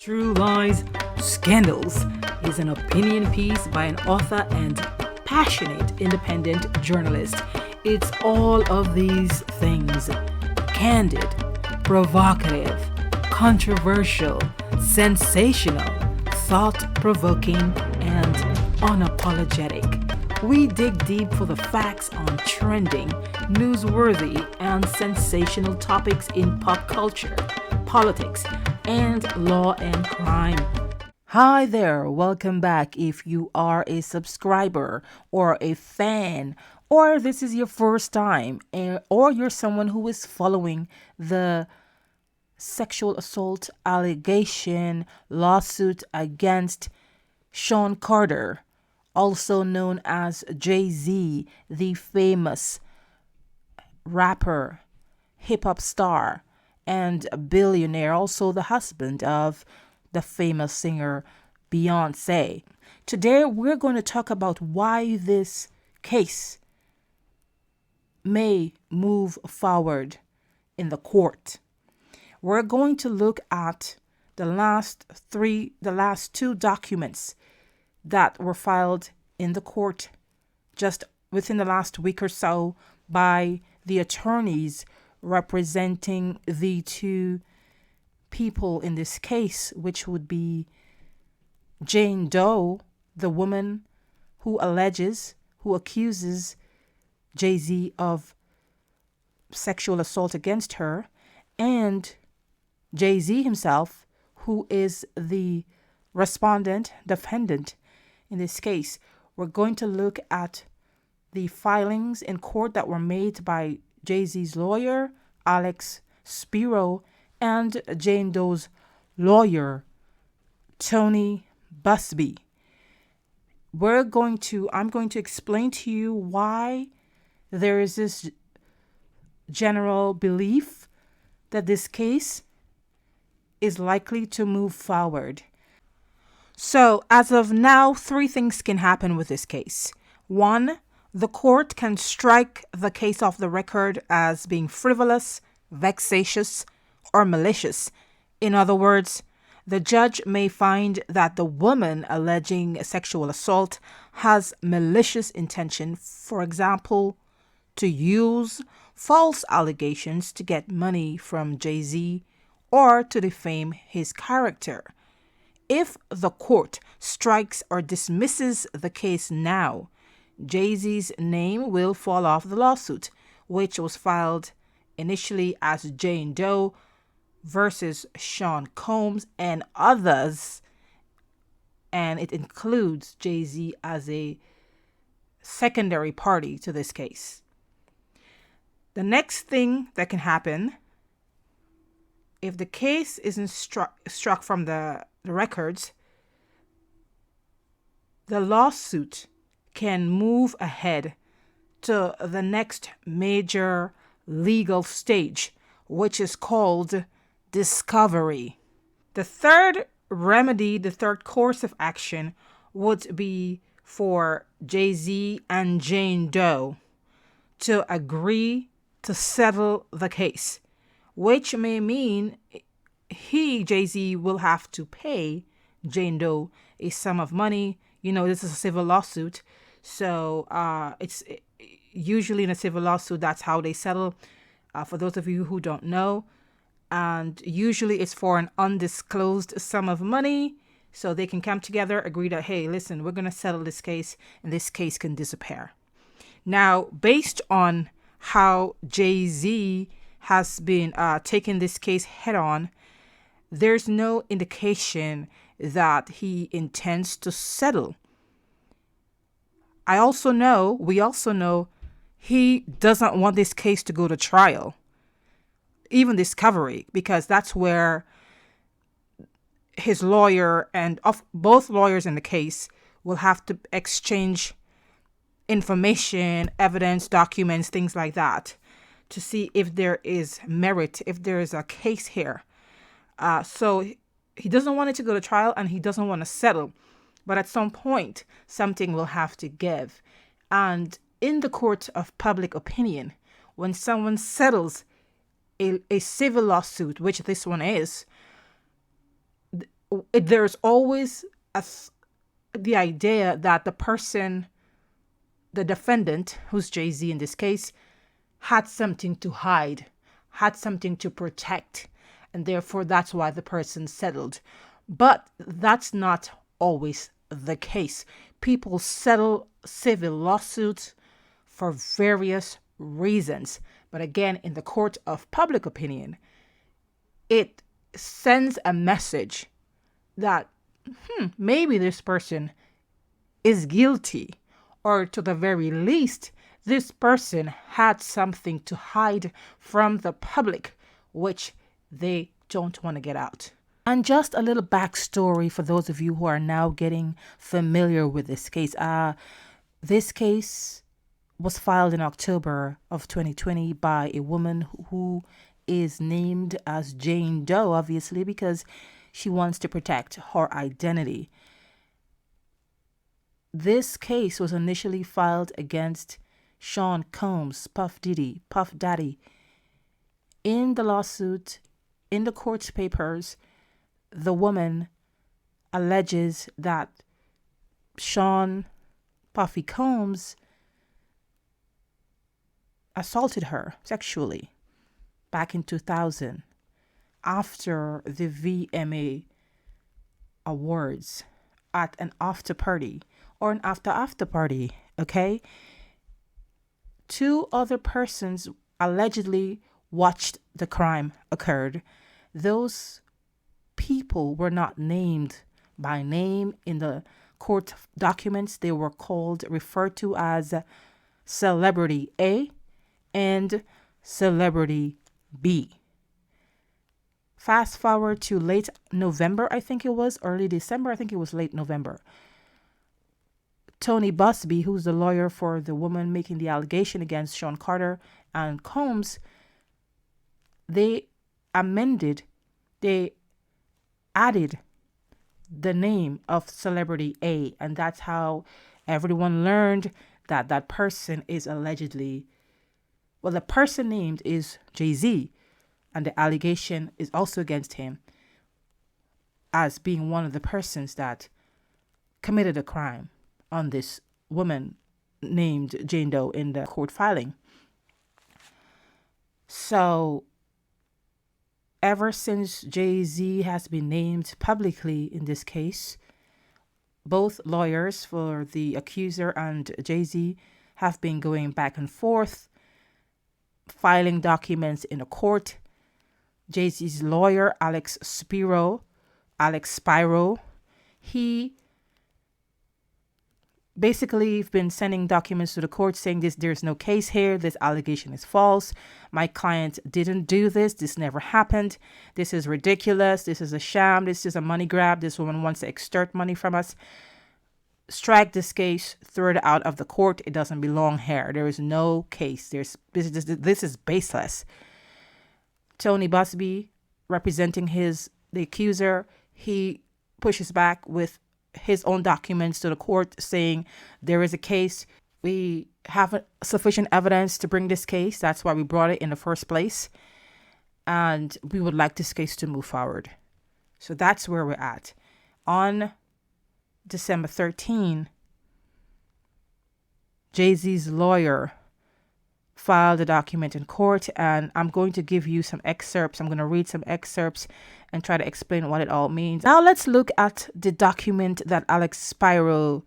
True Lies, Scandals is an opinion piece by an author and passionate independent journalist. It's all of these things: candid, provocative, controversial, sensational, thought-provoking, and unapologetic. We dig deep for the facts on trending, newsworthy, and sensational topics in pop culture, politics, and law and crime. Hi there, welcome back. If you are a subscriber or a fan, or this is your first time, or you're someone who is following the sexual assault allegation lawsuit against Sean Carter, also known as Jay-Z, the famous rapper, hip hop star, and a billionaire, also the husband of the famous singer Beyonce. Today, we're going to talk about why this case may move forward in the court. We're going to look at the last two documents that were filed in the court just within the last week or so by the attorneys representing the two people in this case, which would be Jane Doe, the woman who accuses Jay-Z of sexual assault against her, and Jay-Z himself, who is the defendant in this case. We're going to look at the filings in court that were made by Jay-Z's lawyer, Spiro, and Jane Doe's lawyer, Tony Buzbee. I'm going to explain to you why there is this general belief that this case is likely to move forward. So, as of now, three things can happen with this case. One, the court can strike the case off the record as being frivolous, vexatious, or malicious. In other words, the judge may find that the woman alleging sexual assault has malicious intention, for example, to use false allegations to get money from Jay-Z or to defame his character. If the court strikes or dismisses the case now, Jay-Z's name will fall off the lawsuit, which was filed initially as Jane Doe versus Sean Combs and others, and it includes Jay-Z as a secondary party to this case. The next thing that can happen, if the case isn't struck from the records, the lawsuit can move ahead to the next major legal stage, which is called discovery. The third course of action would be for Jay-Z and Jane Doe to agree to settle the case, which may mean Jay-Z, will have to pay Jane Doe a sum of money. You know, this is a civil lawsuit, so it's usually in a civil lawsuit, that's how they settle, for those of you who don't know. And usually it's for an undisclosed sum of money, so they can come together, agree that, hey, listen, we're going to settle this case, and this case can disappear. Now, based on how Jay-Z has been taking this case head on, there's no indication that he intends to settle. We also know he doesn't want this case to go to trial, even discovery, because that's where his lawyer and both lawyers in the case will have to exchange information, evidence, documents, things like that, to see if there is merit, if there is a case here. So he doesn't want it to go to trial, and he doesn't want to settle. But at some point, something will have to give. And in the court of public opinion, when someone settles a civil lawsuit, which this one is, there's always the idea that the person, the defendant, who's Jay-Z in this case, had something to hide, had something to protect, and therefore that's why the person settled. But that's not always the case. People settle civil lawsuits for various reasons. But again, in the court of public opinion, it sends a message that maybe this person is guilty, or to the very least, this person had something to hide from the public, which they don't want to get out. And just a little backstory for those of you who are now getting familiar with this case. This case was filed in October of 2020 by a woman who is named as Jane Doe, obviously, because she wants to protect her identity. This case was initially filed against Sean Combs, Puff Diddy, Puff Daddy. In the lawsuit, in the court papers, the woman alleges that Sean Puffy Combs assaulted her sexually back in 2000 after the VMA Awards at an after party or an after party, okay? Two other persons allegedly watched the crime occurred. Those people were not named by name in the court documents. They were referred to as Celebrity A and Celebrity B. Fast forward to late November, I think it was, early December, I think it was late November. Tony Buzbee, who's the lawyer for the woman making the allegation against Sean Carter and Combs, they added the name of Celebrity A, and that's how everyone learned that that person is allegedly, well, the person named is Jay-Z, and the allegation is also against him as being one of the persons that committed a crime on this woman named Jane Doe in the court filing. So ever since Jay-Z has been named publicly in this case, both lawyers for the accuser and Jay-Z have been going back and forth, filing documents in a court. Jay-Z's lawyer, Spiro, he basically been sending documents to the court saying there's no case here, this allegation is false, my client didn't do this never happened, this is ridiculous, this is a sham, this is a money grab, this woman wants to extort money from us, strike this case, throw it out of the court, it doesn't belong here, there is no case, this is baseless. Tony Buzbee, representing the accuser, he pushes back with his own documents to the court saying there is a case. We have sufficient evidence to bring this case. That's why we brought it in the first place. And we would like this case to move forward. So that's where we're at. On December 13, Jay-Z's lawyer filed a document in court, and I'm going to give you some excerpts. I'm going to read some excerpts and try to explain what it all means. Now let's look at the document that Spiro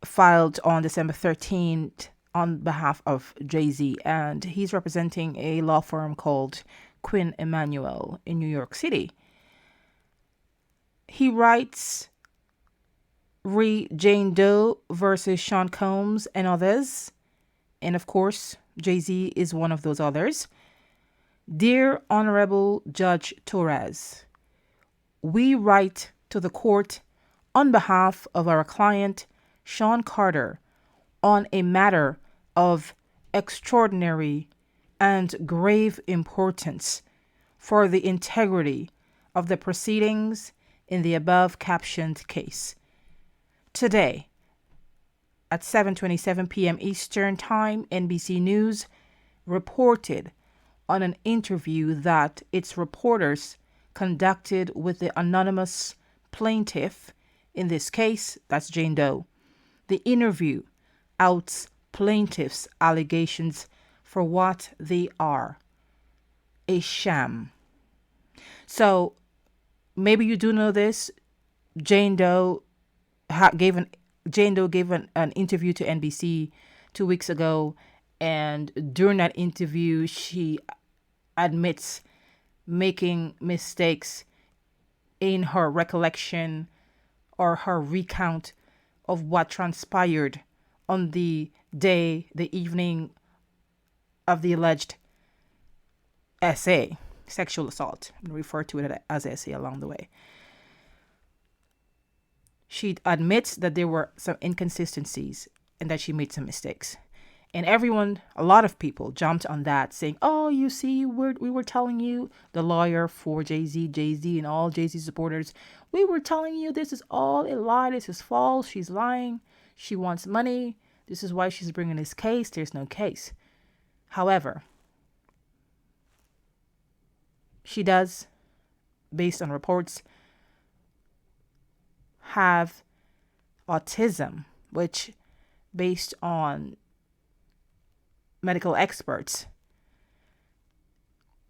filed on December 13th on behalf of Jay-Z, and he's representing a law firm called Quinn Emanuel in New York City. He writes, Jane Doe versus Sean Combs and others, and of course Jay-Z is one of those others. Dear Honorable Judge Torres, we write to the court on behalf of our client, Sean Carter, on a matter of extraordinary and grave importance for the integrity of the proceedings in the above captioned case. Today, at 7:27 p.m. Eastern Time, NBC News reported on an interview that its reporters conducted with the anonymous plaintiff in this case, that's Jane Doe. The interview outs plaintiff's allegations for what they are, a sham. So maybe you do know this. Jane Doe gave an interview to NBC 2 weeks ago, and during that interview, she admits making mistakes in her recollection or her recount of what transpired on the evening of the alleged SA, sexual assault. I'm going to refer to it as SA along the way. She admits that there were some inconsistencies and that she made some mistakes. And a lot of people jumped on that saying, oh, you see, we were telling you, the lawyer for Jay-Z and all Jay-Z supporters, we were telling you this is all a lie. This is false. She's lying. She wants money. This is why she's bringing this case. There's no case. However, she does, based on reports, have autism, which, based on medical experts,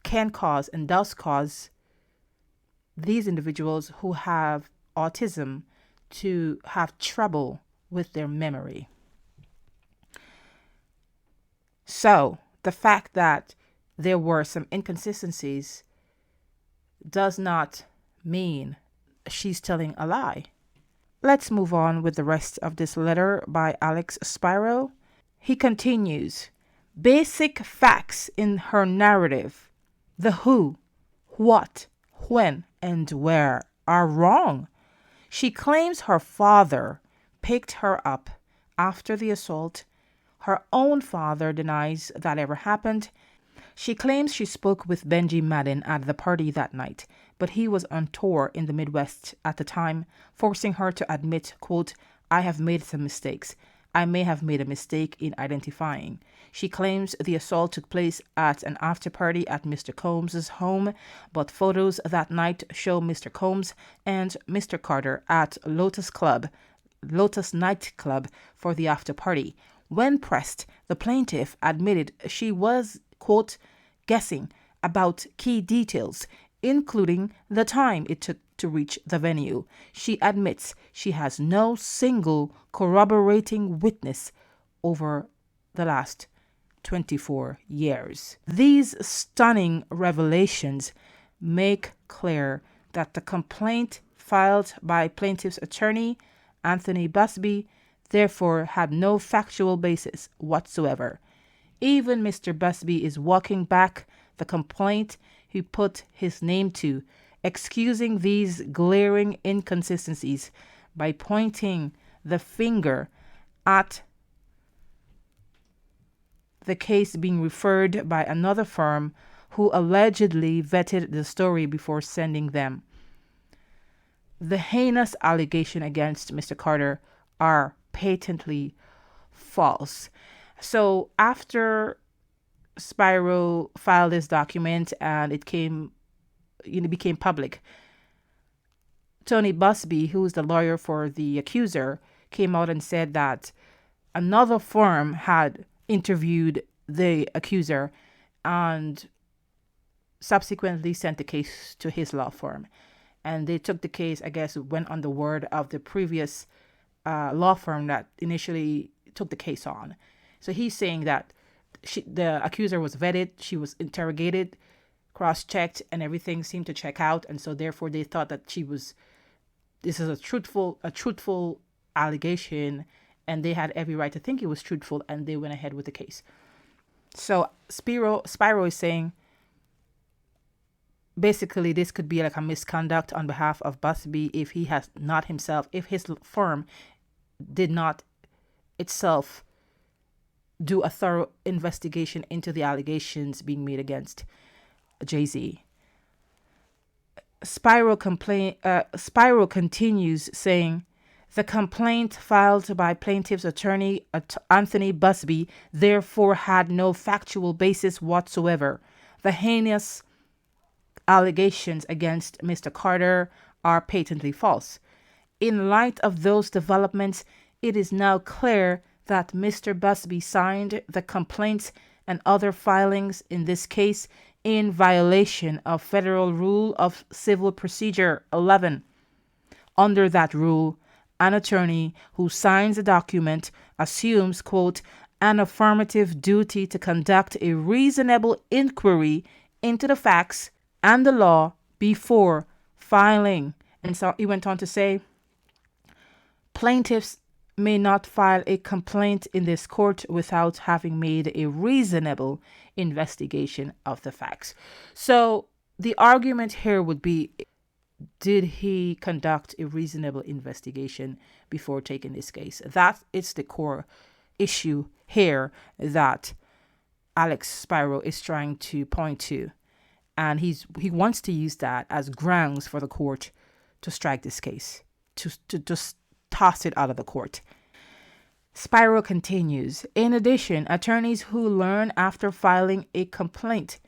can cause and does cause these individuals who have autism to have trouble with their memory. So the fact that there were some inconsistencies does not mean she's telling a lie. Let's move on with the rest of this letter by Alex Spiro. He continues, basic facts in her narrative, the who, what, when, and where are wrong. She claims her father picked her up after the assault. Her own father denies that ever happened. She claims she spoke with Benji Madden at the party that night, but he was on tour in the Midwest at the time, forcing her to admit, quote, I have made some mistakes. I may have made a mistake in identifying. She claims the assault took place at an after party at Mr. Combs' home, but photos that night show Mr. Combs and Mr. Carter at Lotus nightclub for the after party. When pressed, the plaintiff admitted she was, quote, guessing about key details, including the time it took to reach the venue. She admits she has no single corroborating witness over the last 24 years. These stunning revelations make clear that the complaint filed by plaintiff's attorney, Anthony Buzbee, therefore had no factual basis whatsoever. Even Mr. Buzbee is walking back the complaint he put his name to, excusing these glaring inconsistencies by pointing the finger at the case being referred by another firm who allegedly vetted the story before sending them. The heinous allegation against Mr. Carter are patently false. So after Spiro filed this document and it became public, Tony Buzbee, who is the lawyer for the accuser, came out and said that another firm had interviewed the accuser and subsequently sent the case to his law firm. And they took the case, I guess, went on the word of the previous law firm that initially took the case on. So he's saying that the accuser was vetted, she was interrogated, cross-checked, and everything seemed to check out. And so therefore they thought that this is a truthful allegation, and they had every right to think it was truthful, and they went ahead with the case. So Spiro is saying basically this could be like a misconduct on behalf of Buzbee if his firm did not itself do a thorough investigation into the allegations being made against Jay-Z. Spiro continues saying, the complaint filed by plaintiff's attorney Anthony Buzbee therefore had no factual basis whatsoever. The heinous allegations against Mr. Carter are patently false. In light of those developments, it is now clear that Mr. Buzbee signed the complaints and other filings in this case in violation of Federal Rule of Civil Procedure 11. Under that rule, an attorney who signs a document assumes, quote, an affirmative duty to conduct a reasonable inquiry into the facts and the law before filing. And so he went on to say, plaintiffs may not file a complaint in this court without having made a reasonable investigation of the facts. So the argument here would be, did he conduct a reasonable investigation before taking this case? That is the core issue here that Alex Spiro is trying to point to. And he wants to use that as grounds for the court to strike this case, to just toss it out of the court. Spiro continues, in addition, attorneys who learn after filing a complaint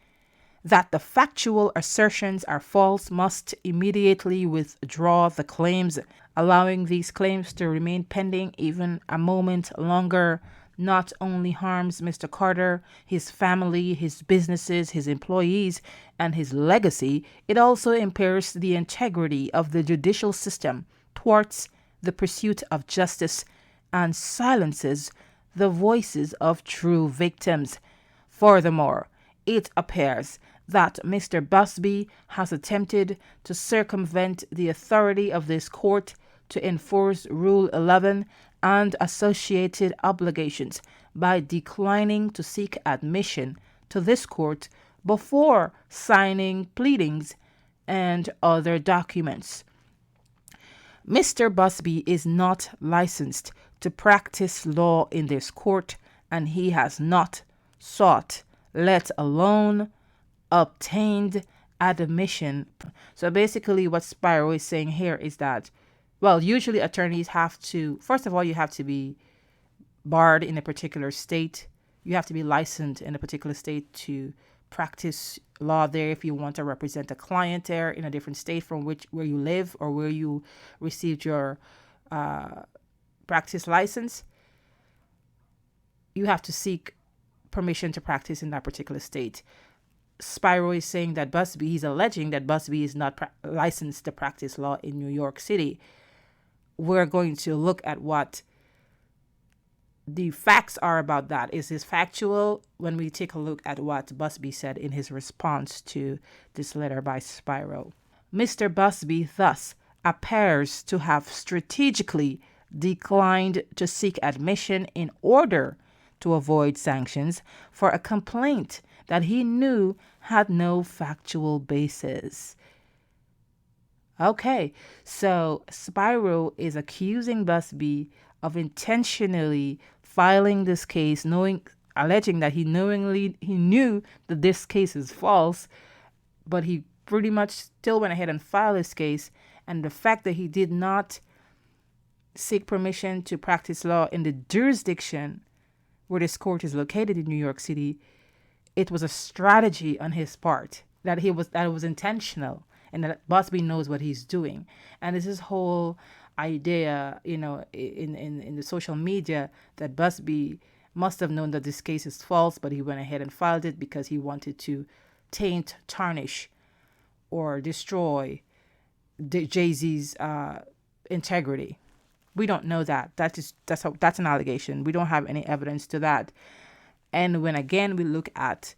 that the factual assertions are false must immediately withdraw the claims. Allowing these claims to remain pending even a moment longer not only harms Mr. Carter, his family, his businesses, his employees, and his legacy, it also impairs the integrity of the judicial system, thwarts the pursuit of justice, and silences the voices of true victims. Furthermore, it appears that Mr. Buzbee has attempted to circumvent the authority of this court to enforce Rule 11 and associated obligations by declining to seek admission to this court before signing pleadings and other documents. Mr. Buzbee is not licensed to practice law in this court, and he has not sought, let alone obtained, admission. So basically what Spiro is saying here is that, well, usually attorneys have to, first of all, you have to be barred in a particular state. You have to be licensed in a particular state to practice law there if you want to represent a client there in a different state from where you live or where you received your practice license. You have to seek permission to practice in that particular state. Spiro is saying that Buzbee, he's alleging that Buzbee is not licensed to practice law in New York City. We're going to look at what the facts are about that. Is this factual? When we take a look at what Buzbee said in his response to this letter by Spiro. Mr. Buzbee thus appears to have strategically declined to seek admission in order to avoid sanctions for a complaint that he knew had no factual basis. Okay, so Spiro is accusing Buzbee of intentionally filing this case, alleging that he knew that this case is false, but he pretty much still went ahead and filed this case. And the fact that he did not seek permission to practice law in the jurisdiction where this court is located in New York City, it was a strategy on his part, that it was intentional, and that Buzbee knows what he's doing. And this is whole idea, in the social media, that Buzbee must have known that this case is false, but he went ahead and filed it because he wanted to taint, tarnish, or destroy Jay-Z's integrity. We don't know that. That's an allegation. We don't have any evidence to that. And when again we look at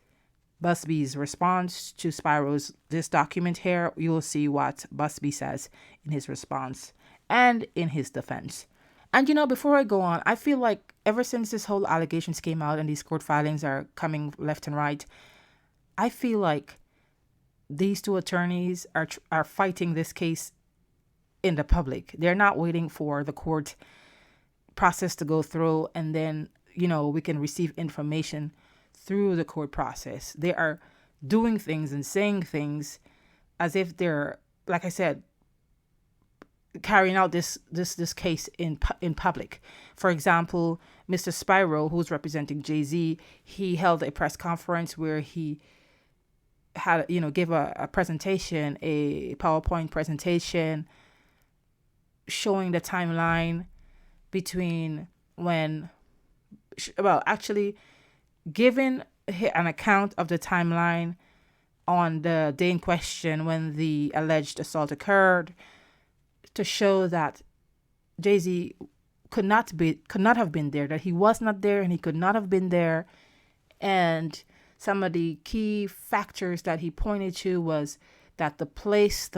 Buzbee's response to Spiro's this document here, you will see what Buzbee says in his response and in his defense. And before I go on, I feel like ever since this whole allegations came out and these court filings are coming left and right, I feel like these two attorneys are fighting this case in the public. They're not waiting for the court process to go through and then we can receive information through the court process. They are doing things and saying things as if they're, like I said, carrying out this case in public. For example, Mr. Spiro, who's representing Jay-Z, he held a press conference where he had, give a presentation, a PowerPoint presentation showing the timeline between when, well, actually giving an account of the timeline on the day in question when the alleged assault occurred, to show that Jay-Z could not have been there, that he was not there and he could not have been there. And some of the key factors that he pointed to was that the place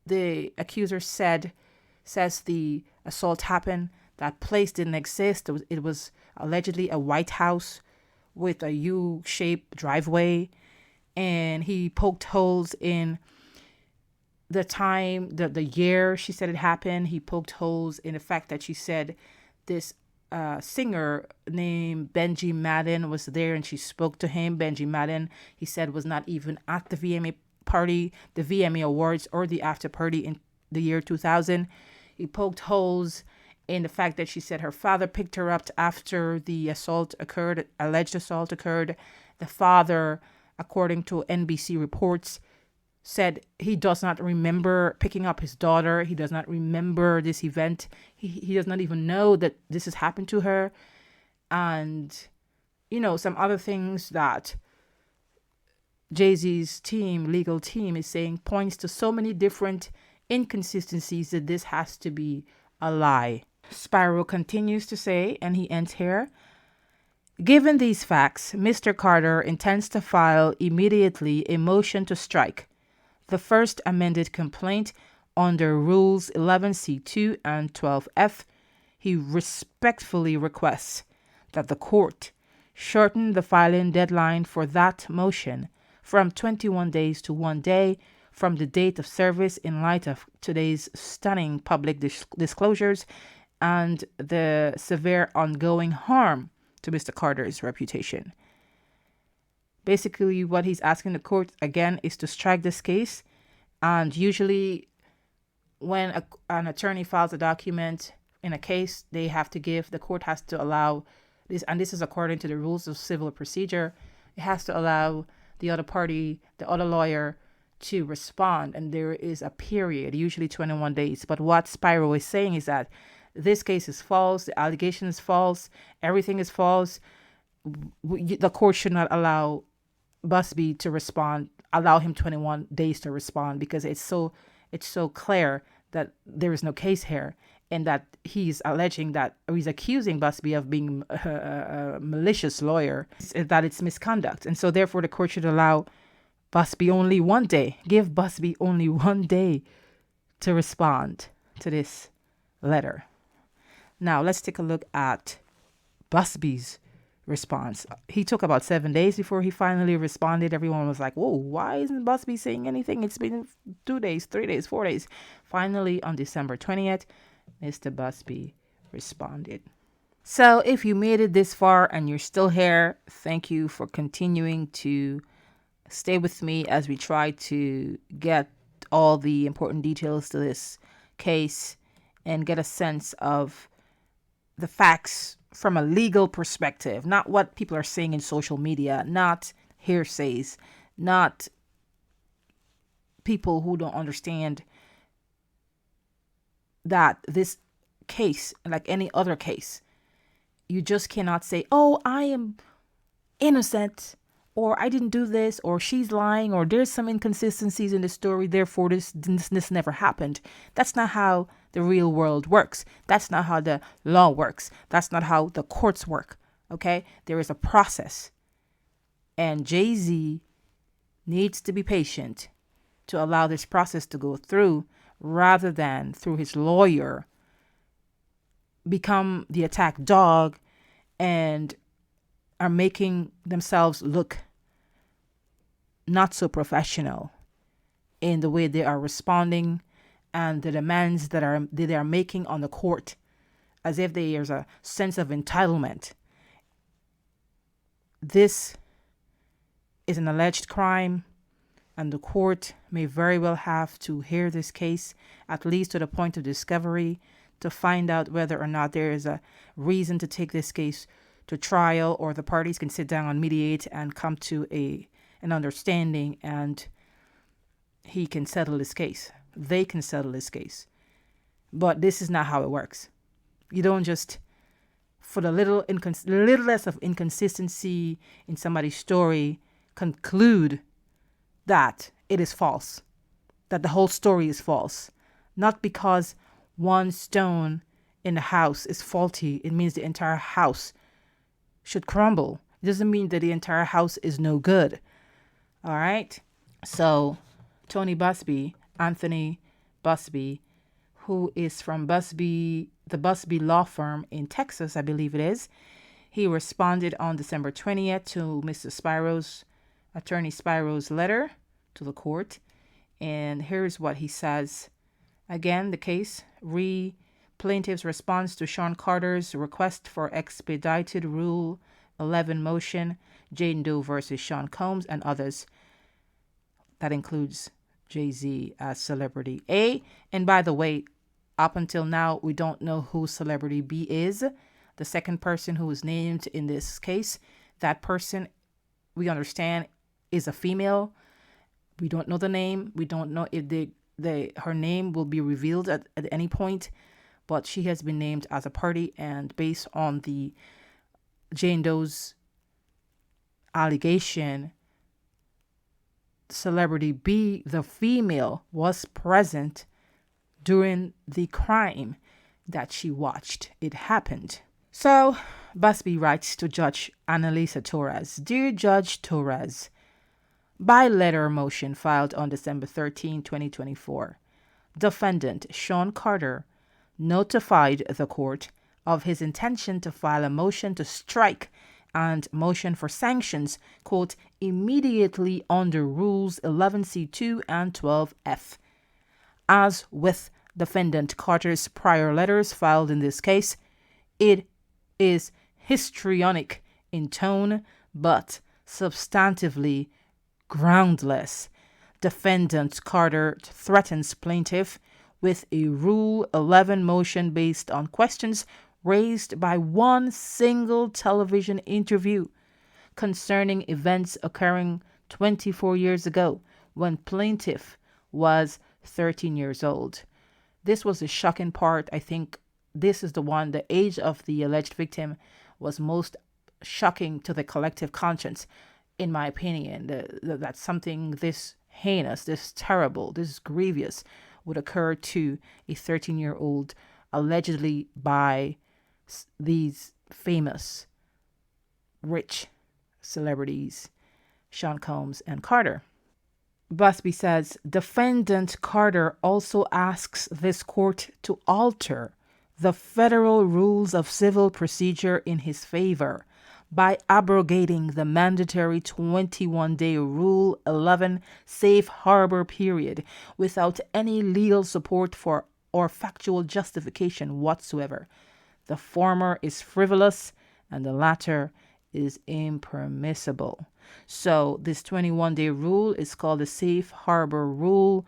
the accuser says the assault happened, that place didn't exist. It was allegedly a White House with a U-shaped driveway, and he poked holes in the time, the year she said it happened. He poked holes in the fact that she said this singer named Benji Madden was there and she spoke to him. Benji Madden, he said, was not even at the VMA party, the VMA Awards, or the after party in the year 2000. He poked holes in the fact that she said her father picked her up after the assault occurred, alleged assault occurred. The father, according to NBC reports, said he does not remember picking up his daughter. He does not remember this event. He does not even know that this has happened to her. And, some other things that Jay-Z's legal team is saying points to so many different inconsistencies that this has to be a lie. Spiro continues to say, and he ends here, given these facts, Mr. Carter intends to file immediately a motion to strike the first amended complaint under Rules 11C2 and 12F. He respectfully requests that the court shorten the filing deadline for that motion from 21 days to 1 day from the date of service in light of today's stunning public disclosures and the severe ongoing harm to Mr. Carter's reputation. Basically, what he's asking the court, again, is to strike this case. And usually when an attorney files a document in a case, the court has to allow this, and this is according to the rules of civil procedure, it has to allow the other party, the other lawyer, to respond. And there is a period, usually 21 days. But what Spiro is saying is that this case is false, the allegation is false, everything is false. The court should not allow Buzbee to respond, allow him 21 days to respond, because it's so clear that there is no case here, and that he's accusing Buzbee of being a malicious lawyer, that it's misconduct. And so therefore the court should allow Buzbee only 1 day, give Buzbee only 1 day to respond to this letter. Now let's take a look at Buzbee's response. He took about 7 days before he finally responded. Everyone was like, whoa, why isn't Buzbee saying anything? It's been 2 days, 3 days, 4 days. Finally, on December 20th, Mr. Buzbee responded. So if you made it this far and you're still here, thank you for continuing to stay with me as we try to get all the important details to this case and get a sense of the facts from a legal perspective, not what people are saying in social media, not hearsays, not people who don't understand that this case, like any other case, you just cannot say, oh, I am innocent, or I didn't do this, or she's lying, or there's some inconsistencies in the story, therefore this never happened. That's not how the real world works. That's not how the law works. That's not how the courts work. Okay? There is a process. And Jay-Z needs to be patient to allow this process to go through, rather than through his lawyer become the attack dog and are making themselves look not so professional in the way they are responding and the demands that they are making on the court, as if there's a sense of entitlement. This is an alleged crime, and the court may very well have to hear this case, at least to the point of discovery, to find out whether or not there is a reason to take this case to trial, or the parties can sit down and mediate and come to and understanding, and he can settle his case. They can settle his case. But this is not how it works. You don't just, for the little less of inconsistency in somebody's story, conclude that it is false, that the whole story is false. Not because one stone in the house is faulty, it means the entire house should crumble. It doesn't mean that the entire house is no good. All right? So Anthony Buzbee, who is from Buzbee, the Buzbee law firm in Texas, I believe it is, he responded on December 20th to Attorney Spiro's letter to the court. And here's what he says. Again, the case, plaintiff's response to Sean Carter's request for expedited Rule 11 motion, Jane Doe versus Sean Combs and others. That includes Jay-Z as Celebrity A. And by the way, up until now, we don't know who Celebrity B is. The second person who is named in this case, that person, we understand, is a female. We don't know the name. We don't know if her name will be revealed at any point, but she has been named as a party, and based on the Jane Doe's allegation, Celebrity B, the female, was present during the crime that she watched. It happened. So Buzbee writes to Judge Annalisa Torres, Dear Judge Torres, by letter motion filed on December 13, 2024, defendant Sean Carter notified the court of his intention to file a motion to strike and motion for sanctions, quote, immediately under Rules 11C2 and 12F. As with defendant Carter's prior letters filed in this case, it is histrionic in tone, but substantively groundless. Defendant Carter threatens plaintiff with a Rule 11 motion based on questions raised by one single television interview concerning events occurring 24 years ago when plaintiff was 13 years old. This was the shocking part. I think this is the one, the age of the alleged victim was most shocking to the collective conscience, in my opinion. That something this heinous, this terrible, this grievous would occur to a 13-year-old, allegedly by these famous, rich celebrities, Sean Combs and Carter. Buzbee says, defendant Carter also asks this court to alter the federal rules of civil procedure in his favor by abrogating the mandatory 21-day Rule 11 safe harbor period without any legal support for or factual justification whatsoever. The former is frivolous and the latter is impermissible. So this 21-day rule is called the safe harbor rule.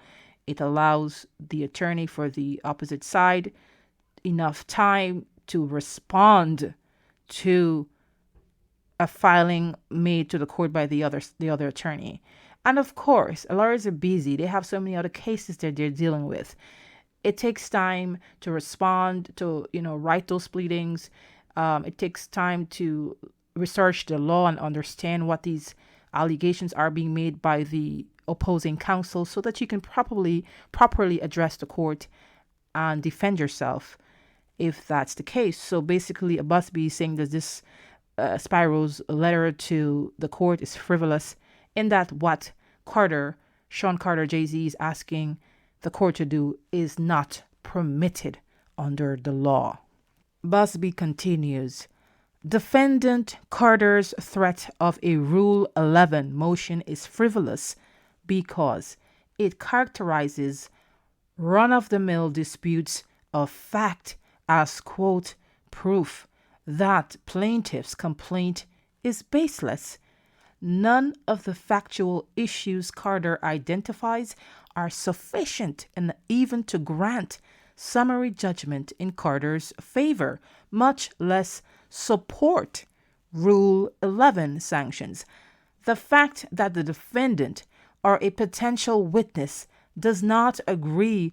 It allows the attorney for the opposite side enough time to respond to a filing made to the court by the other attorney. And of course, lawyers are busy. They have so many other cases that they're dealing with. It takes time to respond to, write those pleadings. It takes time to research the law and understand what these allegations are being made by the opposing counsel so that you can properly address the court and defend yourself if that's the case. So basically, Buzbee is saying that this Spiro's letter to the court is frivolous in that what Sean Carter, Jay-Z is asking the court to do is not permitted under the law. Buzbee continues, defendant Carter's threat of a Rule 11 motion is frivolous because it characterizes run-of-the-mill disputes of fact as, quote, proof that plaintiff's complaint is baseless. None of the factual issues Carter identifies are sufficient and even to grant summary judgment in Carter's favor, much less support Rule 11 sanctions. The fact that the defendant or a potential witness does not agree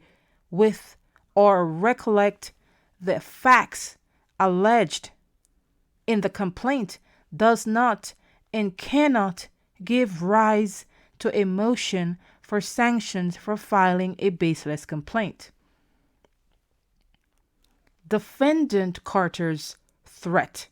with or recollect the facts alleged in the complaint does not and cannot give rise to a motion for sanctions for filing a baseless complaint. Defendant Carter's threat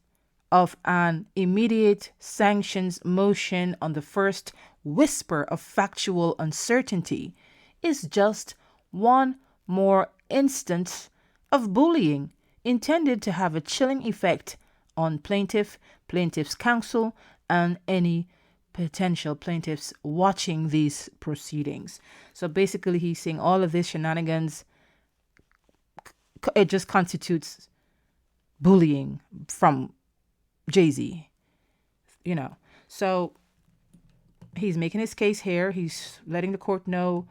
of an immediate sanctions motion on the first whisper of factual uncertainty is just one more instance of bullying intended to have a chilling effect on plaintiff's counsel, and any potential plaintiffs watching these proceedings. So basically, he's saying all of this shenanigans, it just constitutes bullying from Jay-Z, So he's making his case here. He's letting the court know,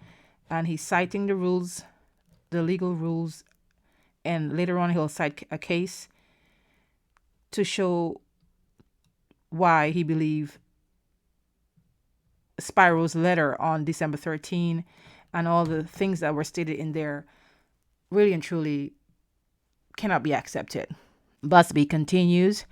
and he's citing the rules, the legal rules, and later on he'll cite a case to show why he believes Spiro's letter on December 13 and all the things that were stated in there really and truly cannot be accepted. Buzbee continues,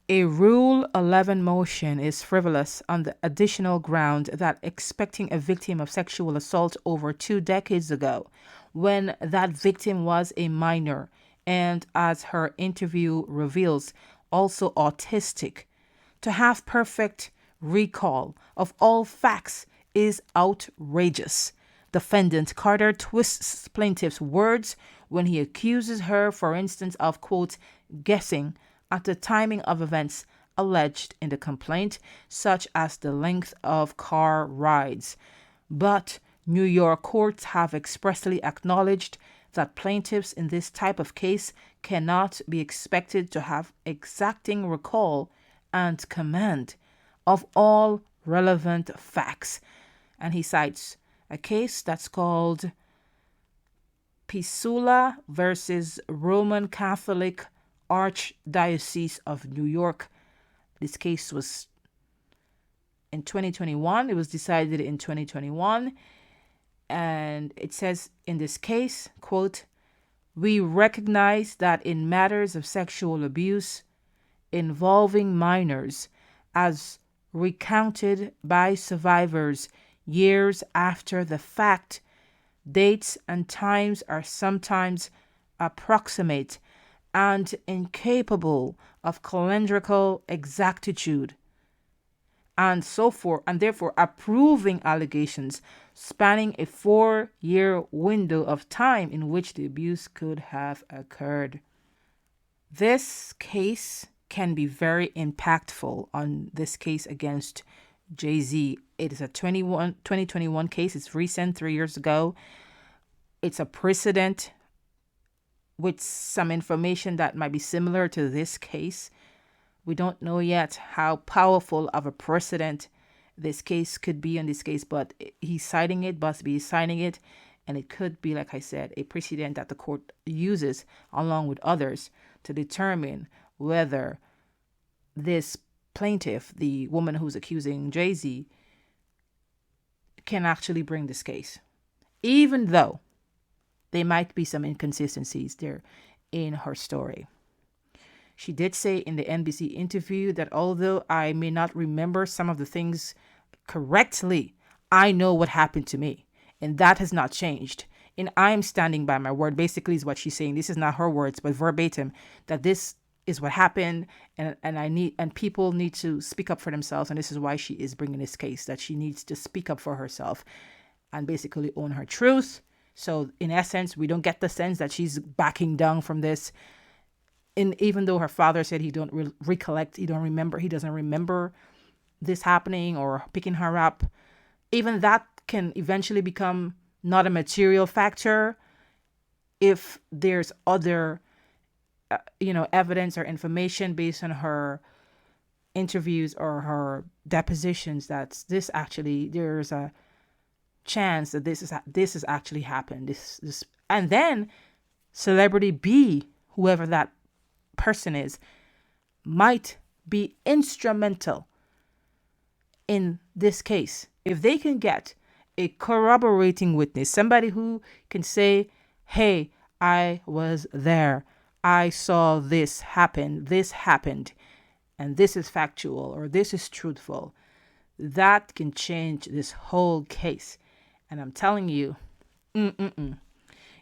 a Rule 11 motion is frivolous on the additional ground that expecting a victim of sexual assault over 2 decades ago, when that victim was a minor and, as her interview reveals, also autistic, to have perfect recall of all facts is outrageous. Defendant Carter twists plaintiff's words when he accuses her, for instance, of, quote, guessing at the timing of events alleged in the complaint, such as the length of car rides. But New York courts have expressly acknowledged that plaintiffs in this type of case cannot be expected to have exacting recall and command of all relevant facts. And he cites a case that's called Pisula versus Roman Catholic Archdiocese of New York. This case was in 2021. It was decided in 2021. And it says in this case, quote, we recognize that in matters of sexual abuse involving minors, as recounted by survivors years after the fact, dates and times are sometimes approximate and incapable of calendrical exactitude, and so forth, and therefore approving allegations spanning a 4-year window of time in which the abuse could have occurred. This case can be very impactful on this case against Jay-Z. It is a 2021 case. It's recent, 3 years ago. It's a precedent with some information that might be similar to this case. We don't know yet how powerful of a precedent this case could be in this case, but he's citing it, Buzbee is citing it, and it could be, like I said, a precedent that the court uses along with others to determine whether this plaintiff, the woman who's accusing Jay-Z, can actually bring this case, even though there might be some inconsistencies there in her story. She did say in the NBC interview that although I may not remember some of the things correctly, I know what happened to me, and that has not changed. And I'm standing by my word, basically, is what she's saying. This is not her words, but verbatim, that this is what happened, and people need to speak up for themselves, and this is why she is bringing this case, that she needs to speak up for herself and basically own her truth. So in essence, we don't get the sense that she's backing down from this. And even though her father said he don't recollect, he doesn't remember this happening or picking her up, even that can eventually become not a material factor if there's other evidence or information based on her interviews or her depositions that there's a chance that this has actually happened. This and then celebrity B, whoever that person is, might be instrumental in this case, if they can get a corroborating witness, somebody who can say, hey, I was there, I saw this happened, and this is factual or this is truthful, that can change this whole case. And I'm telling you,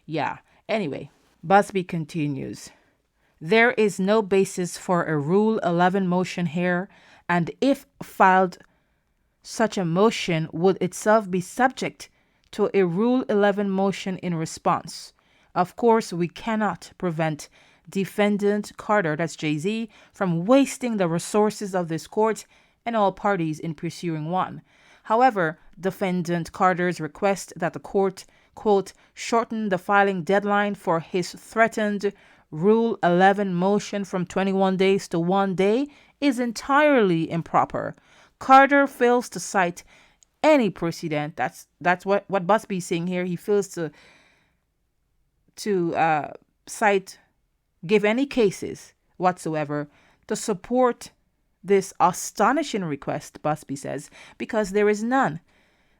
yeah. Anyway, Buzbee continues. There is no basis for a Rule 11 motion here, and if filed, such a motion would itself be subject to a Rule 11 motion in response. Of course, we cannot prevent Defendant Carter, that's Jay-Z, from wasting the resources of this court and all parties in pursuing one. However, Defendant Carter's request that the court, quote, shorten the filing deadline for his threatened Rule 11 motion from 21 days to 1 day is entirely improper. Carter fails to cite any precedent. That's what Buzbee is saying here. He fails to give any cases whatsoever to support this astonishing request, Buzbee says, because there is none.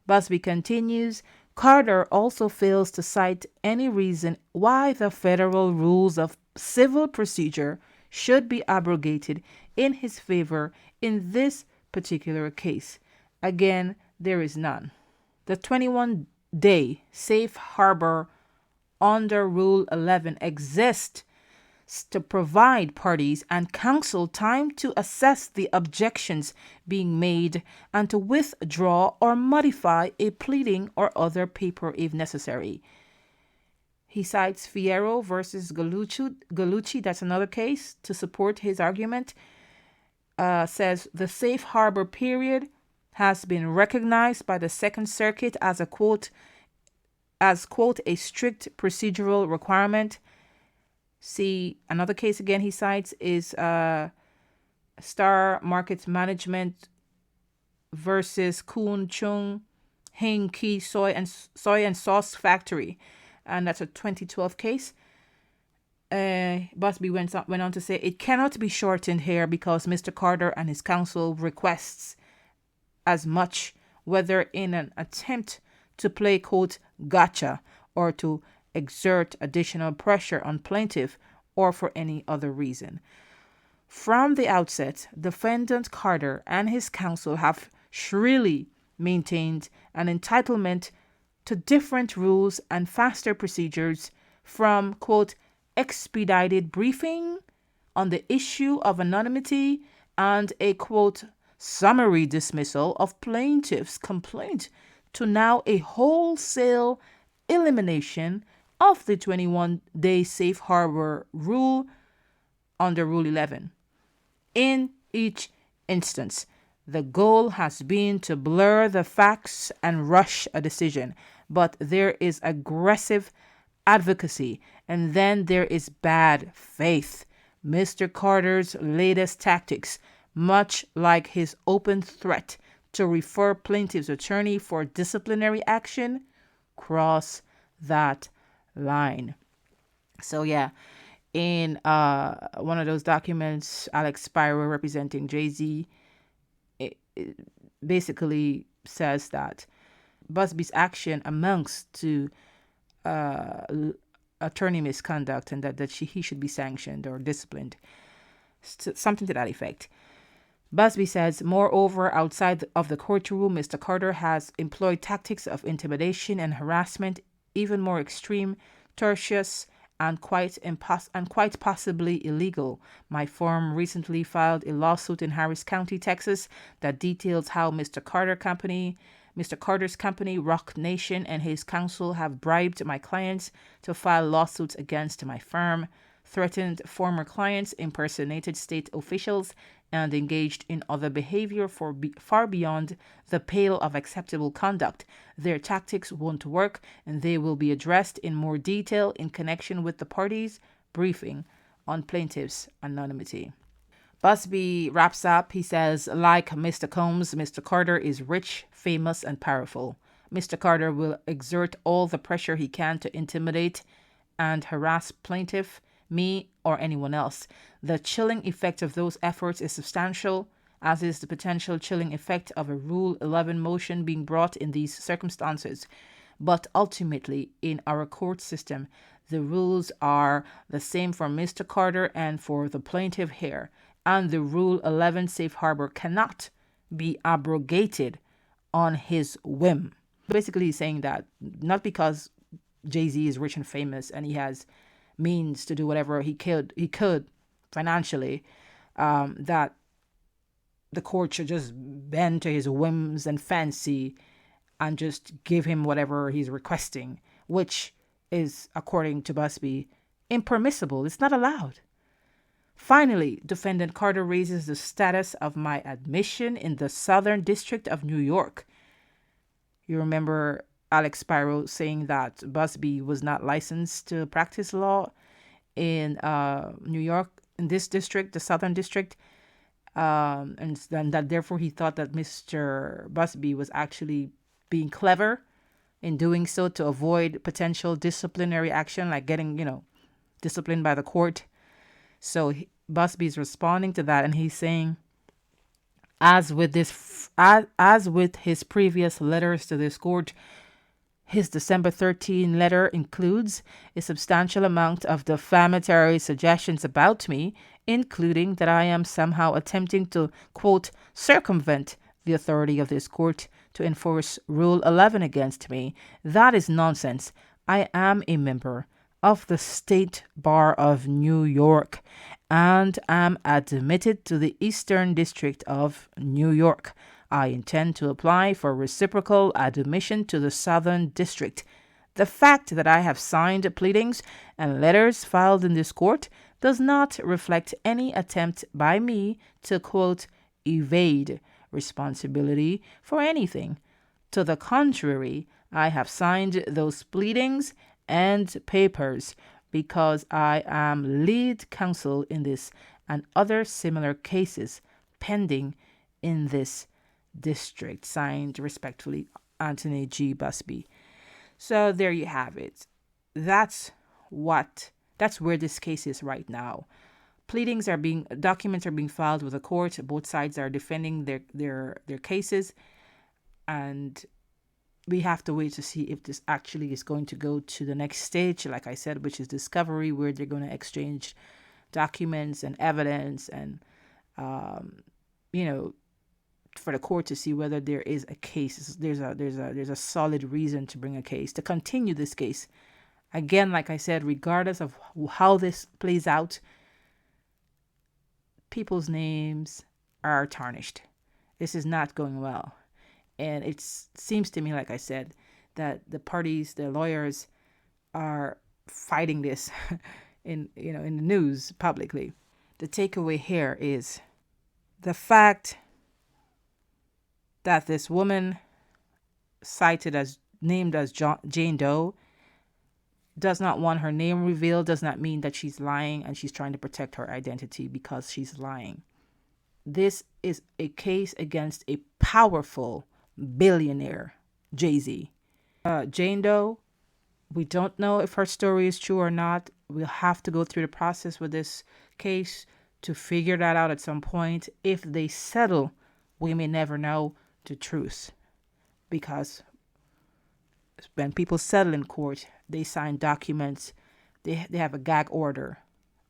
Buzbee continues, Carter also fails to cite any reason why the federal rules of civil procedure should be abrogated in his favor in this particular case. Again, there is none. The 21-day safe harbor under Rule 11 exists to provide parties and counsel time to assess the objections being made and to withdraw or modify a pleading or other paper if necessary. He cites Fierro versus Gallucci, that's another case, to support his argument. Says the safe harbor period has been recognized by the Second Circuit as a quote, a strict procedural requirement. See, another case again he cites is Star Market Management versus Kuhn Chung Hing Ki Soy and Sauce Factory, and that's a 2012 case. Buzbee went on to say it cannot be shortened here because Mr. Carter and his counsel requests as much, whether in an attempt to play, quote, gotcha, or to exert additional pressure on plaintiff, or for any other reason. From the outset, Defendant Carter and his counsel have shrilly maintained an entitlement to different rules and faster procedures, from, quote, expedited briefing on the issue of anonymity and a, quote, summary dismissal of plaintiff's complaint to now a wholesale elimination of the 21-day safe harbor rule under Rule 11. In each instance, the goal has been to blur the facts and rush a decision, but there is aggressive advocacy, and then there is bad faith. Mr. Carter's latest tactics, much like his open threat to refer plaintiff's attorney for disciplinary action, cross that line. So yeah, in one of those documents, Alex Spiro, representing Jay-Z, it basically says that Buzbee's action amounts to attorney misconduct, and that he should be sanctioned or disciplined, something to that effect. Buzbee says, moreover, outside of the courtroom, Mr. Carter has employed tactics of intimidation and harassment, even more extreme, tertious, and quite possibly illegal. My firm recently filed a lawsuit in Harris County, Texas, that details how Mr. Carter's company, Rock Nation, and his counsel have bribed my clients to file lawsuits against my firm, threatened former clients, impersonated state officials, and engaged in other behavior far beyond the pale of acceptable conduct. Their tactics won't work, and they will be addressed in more detail in connection with the parties' briefing on plaintiff's anonymity. Buzbee wraps up. He says, like Mr. Combs, Mr. Carter is rich, famous, and powerful. Mr. Carter will exert all the pressure he can to intimidate and harass plaintiff, me, or anyone else. The chilling effect of those efforts is substantial. as is the potential chilling effect of a Rule 11 motion being brought in these circumstances. But ultimately, in our court system, the rules are the same for Mr. Carter and for the plaintiff here, and the Rule 11 safe harbor cannot be abrogated on his whim. Basically, he's saying that not because Jay-Z is rich and famous and he has means to do whatever he could financially, that the court should just bend to his whims and fancy and just give him whatever he's requesting, which is, according to Buzbee, impermissible. It's not allowed. Finally, defendant Carter raises the status of my admission in the Southern District of New York. You remember Alex Spiro saying that Buzbee was not licensed to practice law in New York, in this district, the Southern District, and that therefore he thought that Mr. Buzbee was actually being clever in doing so to avoid potential disciplinary action, like getting, disciplined by the court. So Buzbee is responding to that, and he's saying, as with his previous letters to this court, his December 13 letter includes a substantial amount of defamatory suggestions about me, including that I am somehow attempting to, quote, circumvent the authority of this court to enforce Rule 11 against me. That is nonsense. I am a member of the State Bar of New York and am admitted to the Eastern District of New York. I intend to apply for reciprocal admission to the Southern District. The fact that I have signed pleadings and letters filed in this court does not reflect any attempt by me to, quote, evade responsibility for anything. To the contrary, I have signed those pleadings and papers because I am lead counsel in this and other similar cases pending in this district. Signed respectfully, Anthony G. Buzbee. So there you have it. That's where this case is right now. Documents are being filed with the court. Both sides are defending their cases, and we have to wait to see if this actually is going to go to the next stage, like I said, which is discovery, where they're going to exchange documents and evidence and for the court to see whether there is a case, there's a solid reason to bring a case, to continue this case. Again, like I said, regardless of how this plays out, people's names are tarnished. This is not going well. And it seems to me, like I said, that the parties, the lawyers, are fighting this in the news publicly. The takeaway here is the fact that this woman named as Jane Doe does not want her name revealed, does not mean that she's lying and she's trying to protect her identity because she's lying. This is a case against a powerful billionaire, Jay-Z. Jane Doe, we don't know if her story is true or not. We'll have to go through the process with this case to figure that out at some point. If they settle, we may never know the truth, because when people settle in court, they sign documents. They have a gag order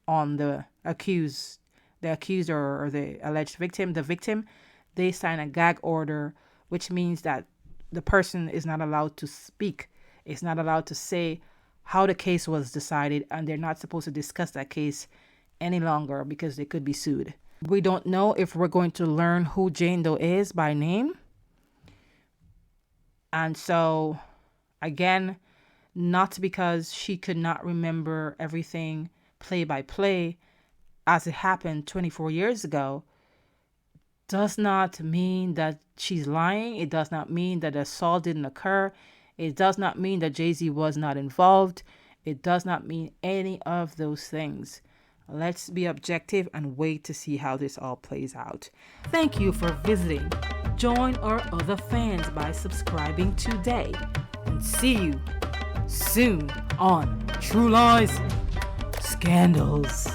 on the accuser or the alleged victim. The victim, they sign a gag order, which means that the person is not allowed to speak. It's not allowed to say how the case was decided, and they're not supposed to discuss that case any longer because they could be sued. We don't know if we're going to learn who Jane Doe is by name. And so, again, not because she could not remember everything play by play as it happened 24 years ago, does not mean that she's lying. It does not mean that the assault didn't occur. It does not mean that Jay-Z was not involved. It does not mean any of those things. Let's be objective and wait to see how this all plays out. Thank you for visiting. Join our other fans by subscribing today. And see you soon on True Lies Scandals.